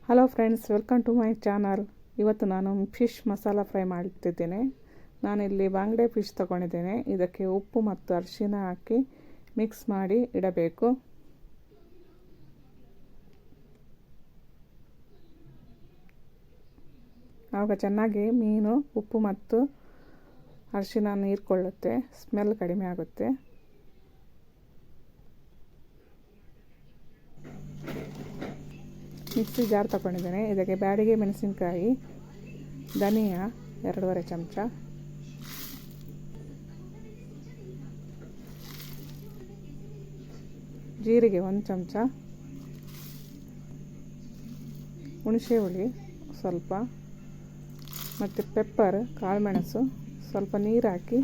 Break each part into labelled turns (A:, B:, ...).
A: Hello friends, welcome to my channel. ಇವತ್ತು ನಾನು fish masala fry ಮಾಡುತ್ತಿದ್ದೇನೆ. ನಾನಿಲ್ಲಿ ಬಾಂಗ್ಡೆ ಫಿಶ್ ತಗೊಂಡಿದ್ದೇನೆ. ಇದಕ್ಕೆ ಉಪ್ಪು ಮತ್ತು ಅರಿಶಿನ ಹಾಕಿ ಮಿಕ್ಸ್ ಮಾಡಿ ಇಡಬೇಕು. ಆವಾಗ ಚೆನ್ನಾಗಿ ಮೀನು ಉಪ್ಪು ಮತ್ತು ಅರಿಶಿನ ಹೀರಿಕೊಳ್ಳುತ್ತೆ, ಸ್ಮೆಲ್ ಕಡಿಮೆ ಆಗುತ್ತೆ. ಮಿಕ್ಸಿ ಜಾರ್ ತಗೊಂಡಿದ್ದೇನೆ. ಇದಕ್ಕೆ ಬ್ಯಾಡಿಗೆ ಮೆಣಸಿನಕಾಯಿ, ಧನಿಯಾ 2.5 ಚಮಚ, ಜೀರಿಗೆ 1 ಚಮಚ, ಹುಣಸೆ ಹುಳಿ ಸ್ವಲ್ಪ, ಮತ್ತು ಪೆಪ್ಪರ್, ಕಾಳುಮೆಣಸು, ಸ್ವಲ್ಪ ನೀರು ಹಾಕಿ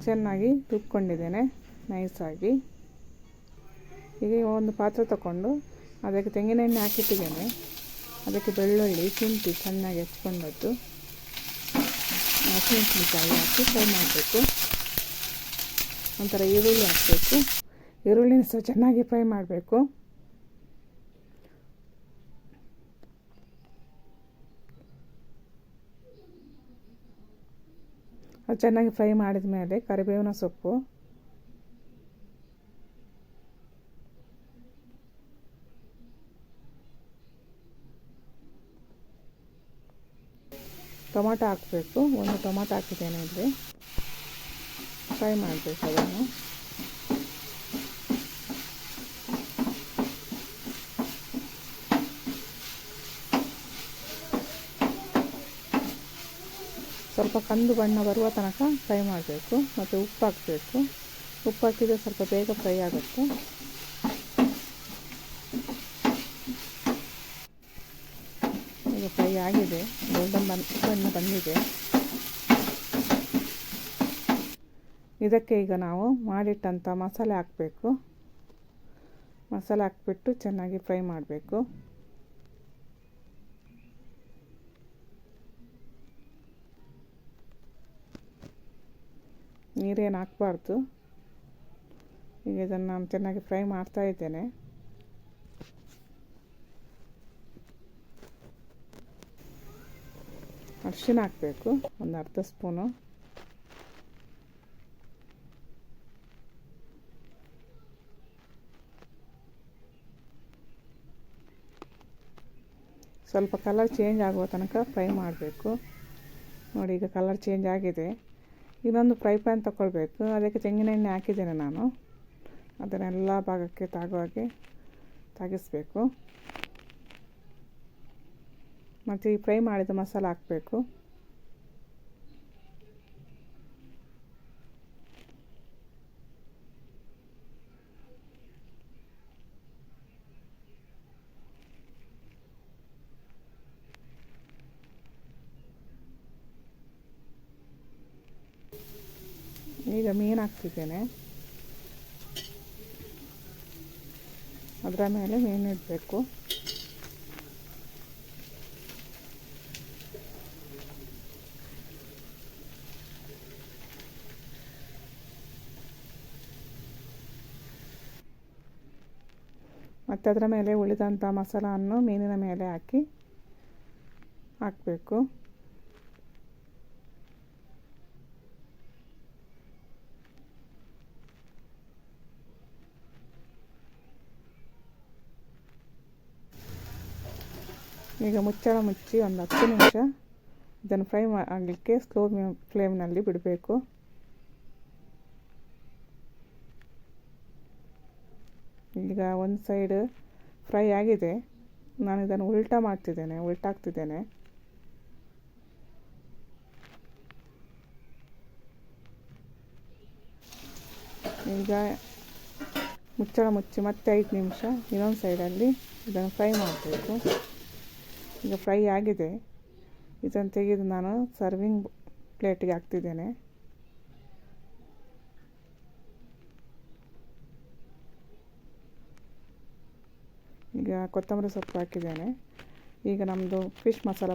A: ಚೆನ್ನಾಗಿ ರುಬ್ಕೊಂಡಿದ್ದೇನೆ ನೈಸಾಗಿ. ಈಗ ಒಂದು ಪಾತ್ರೆ ತಗೊಂಡು ಅದಕ್ಕೆ ತೆಂಗಿನೆಣ್ಣೆ ಹಾಕಿಟ್ಟಿದ್ದೇನೆ. ಅದಕ್ಕೆ ಬೆಳ್ಳುಳ್ಳಿ, ಶುಂಠಿ ಚೆನ್ನಾಗಿ ಹೆಚ್ಕೊಂಡದ್ದು, ಹಸಿಮೆಣಸಿನಕಾಯಿ ಹಾಕಿ ಫ್ರೈ ಮಾಡಬೇಕು. ನಂತರ ಈರುಳ್ಳಿ ಹಾಕಬೇಕು. ಈರುಳ್ಳಿನ ಸಹ ಚೆನ್ನಾಗಿ ಫ್ರೈ ಮಾಡಬೇಕು. ಅದು ಚೆನ್ನಾಗಿ ಫ್ರೈ ಮಾಡಿದ ಮೇಲೆ ಕರಿಬೇವಿನ ಸೊಪ್ಪು, ಟೊಮಾಟೊ ಹಾಕಬೇಕು. 1 ಟೊಮಾಟೊ ಹಾಕಿದ್ದೇನೆ. ಇಲ್ಲಿ ಫ್ರೈ ಮಾಡಬೇಕು ಅದನ್ನು. ಸ್ವಲ್ಪ ಕಂದು ಬಣ್ಣ ಬರುವ ತನಕ ಫ್ರೈ ಮಾಡಬೇಕು. ಮತ್ತು ಉಪ್ಪು ಹಾಕಬೇಕು. ಉಪ್ಪು ಹಾಕಿದರೆ ಸ್ವಲ್ಪ ಬೇಗ ಫ್ರೈ ಆಗುತ್ತೆ. ಈಗ ಫ್ರೈ ಆಗಿದೆ, ಗೋಲ್ಡನ್ ಬಣ್ಣ ಬಂದಿದೆ. ಇದಕ್ಕೆ ಈಗ ನಾವು ಮಾಡಿಟ್ಟಂಥ ಮಸಾಲೆ ಹಾಕಬೇಕು. ಮಸಾಲೆ ಹಾಕ್ಬಿಟ್ಟು ಚೆನ್ನಾಗಿ ಫ್ರೈ ಮಾಡಬೇಕು. ನೀರೇನು ಹಾಕಬಾರ್ದು. ಈಗ ಇದನ್ನು ನಾನು ಚೆನ್ನಾಗಿ ಫ್ರೈ ಮಾಡ್ತಾ ಇದ್ದೇನೆ. ಅರಿಶಿನ ಹಾಕಬೇಕು, 1 ಅರ್ಧ ಸ್ಪೂನು. ಸ್ವಲ್ಪ ಕಲರ್ ಚೇಂಜ್ ಆಗುವ ತನಕ ಫ್ರೈ ಮಾಡಬೇಕು. ನೋಡಿ, ಈಗ ಕಲರ್ ಚೇಂಜ್ ಆಗಿದೆ. ಇನ್ನೊಂದು ಫ್ರೈ ಪ್ಯಾನ್ ತಗೊಳ್ಬೇಕು. ಅದಕ್ಕೆ ತೆಂಗಿನೆಣ್ಣೆ ಹಾಕಿದ್ದೇನೆ ನಾನು. ಅದನ್ನೆಲ್ಲ ಭಾಗಕ್ಕೆ ತಾಗುವ ಹಾಗೆ ತಾಗಿಸಬೇಕು. ಮತ್ತು ಈ ಫ್ರೈ ಮಾಡಿದ ಮಸಾಲ ಹಾಕಬೇಕು. ಈಗ ಮೀನು ಹಾಕ್ತಿದ್ದೇನೆ. ಅದರ ಮೇಲೆ ಮೀನು ಇಡಬೇಕು. ಮತ್ತು ಅದರ ಮೇಲೆ ಉಳಿದಂಥ ಮಸಾಲವನ್ನು ಮೀನಿನ ಮೇಲೆ ಹಾಕಬೇಕು. ಈಗ ಮುಚ್ಚಳ ಮುಚ್ಚಿ 10 ನಿಮಿಷ ಇದನ್ನು ಫ್ರೈ ಆಗಲಿಕ್ಕೆ ಸ್ಲೋ ಫ್ಲೇಮ್ನಲ್ಲಿ ಬಿಡಬೇಕು. ಈಗ ಒಂದು ಸೈಡ್ ಫ್ರೈ ಆಗಿದೆ. ನಾನು ಇದನ್ನು ಉಲ್ಟಾಕ್ತಿದ್ದೇನೆ. ಈಗ ಮುಚ್ಚಳ ಮುಚ್ಚಿ ಮತ್ತೆ 5 ನಿಮಿಷ ಇನ್ನೊಂದು ಸೈಡಲ್ಲಿ ಇದನ್ನು ಫ್ರೈ ಮಾಡಬೇಕು. ಈಗ ಫ್ರೈ ಆಗಿದೆ. ಇದನ್ನು ತೆಗೆದು ನಾನು ಸರ್ವಿಂಗ್ ಪ್ಲೇಟಿಗೆ ಹಾಕ್ತಿದ್ದೇನೆ. ಈಗ ಕೊತ್ತಂಬರಿ ಸೊಪ್ಪು ಹಾಕಿದ್ದೇನೆ. ಈಗ ನಮ್ಮದು ಫಿಶ್ ಮಸಾಲ